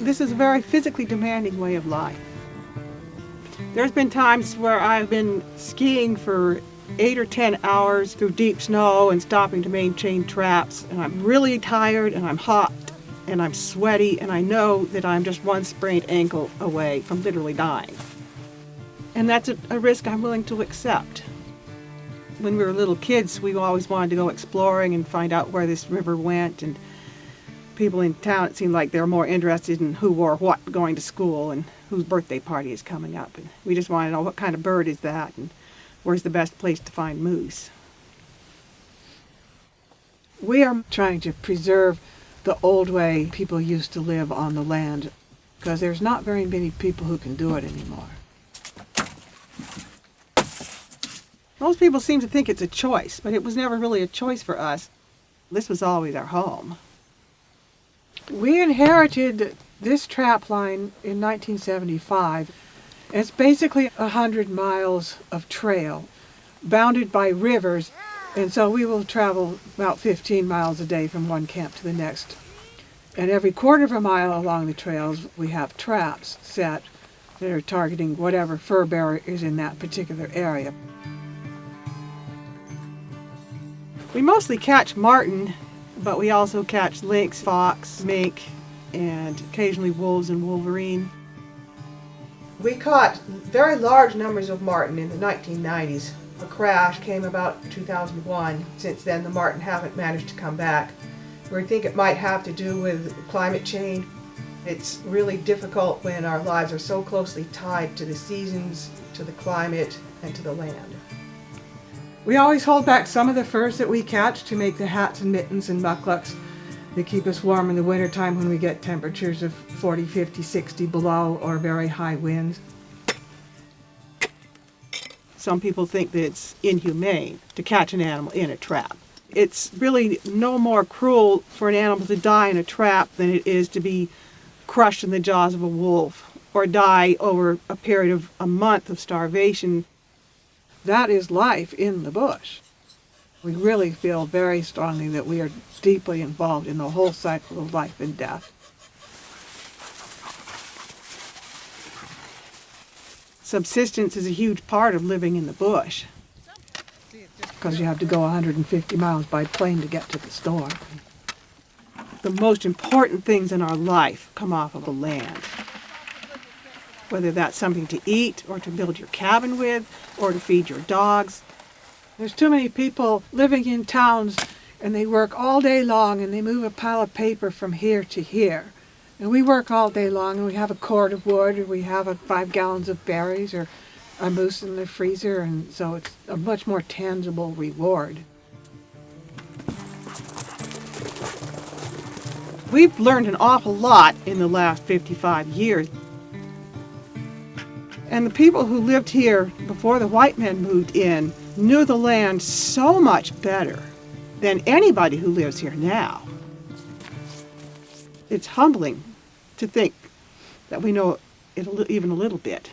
This is a very physically demanding way of life. There's been times where I've been skiing for 8 or 10 hours through deep snow and stopping to maintain traps, and I'm really tired and I'm hot and I'm sweaty, and I know that I'm just one sprained ankle away from literally dying. And that's a risk I'm willing to accept. When we were little kids, we always wanted to go exploring and find out where this river went, and people in town, it seemed like they were more interested in who wore what going to school and whose birthday party is coming up. And we just wanted to know what kind of bird is that and where's the best place to find moose. We are trying to preserve the old way people used to live on the land, because there's not very many people who can do it anymore. Most people seem to think it's a choice, but it was never really a choice for us. This was always our home. We inherited this trap line in 1975. It's basically 100 miles of trail, bounded by rivers, and so we will travel about 15 miles a day from one camp to the next. And every quarter of a mile along the trails, we have traps set that are targeting whatever fur bearer is in that particular area. We mostly catch marten, but we also catch lynx, fox, mink, and occasionally wolves and wolverine. We caught very large numbers of marten in the 1990s. A crash came about 2001. Since then, the marten haven't managed to come back. We think it might have to do with climate change. It's really difficult when our lives are so closely tied to the seasons, to the climate, and to the land. We always hold back some of the furs that we catch to make the hats and mittens and mucklucks that keep us warm in the wintertime when we get temperatures of 40, 50, 60 below or very high winds. Some people think that it's inhumane to catch an animal in a trap. It's really no more cruel for an animal to die in a trap than it is to be crushed in the jaws of a wolf or die over a period of a month of starvation. That is life in the bush. We really feel very strongly that we are deeply involved in the whole cycle of life and death. Subsistence is a huge part of living in the bush, because you have to go 150 miles by plane to get to the store. The most important things in our life come off of the land. Whether that's something to eat or to build your cabin with or to feed your dogs. There's too many people living in towns and they work all day long and they move a pile of paper from here to here. And we work all day long and we have a cord of wood or we have 5 gallons of berries or a moose in the freezer, and so it's a much more tangible reward. We've learned an awful lot in the last 55 years. And the people who lived here before the white men moved in knew the land so much better than anybody who lives here now. It's humbling to think that we know it even a little bit.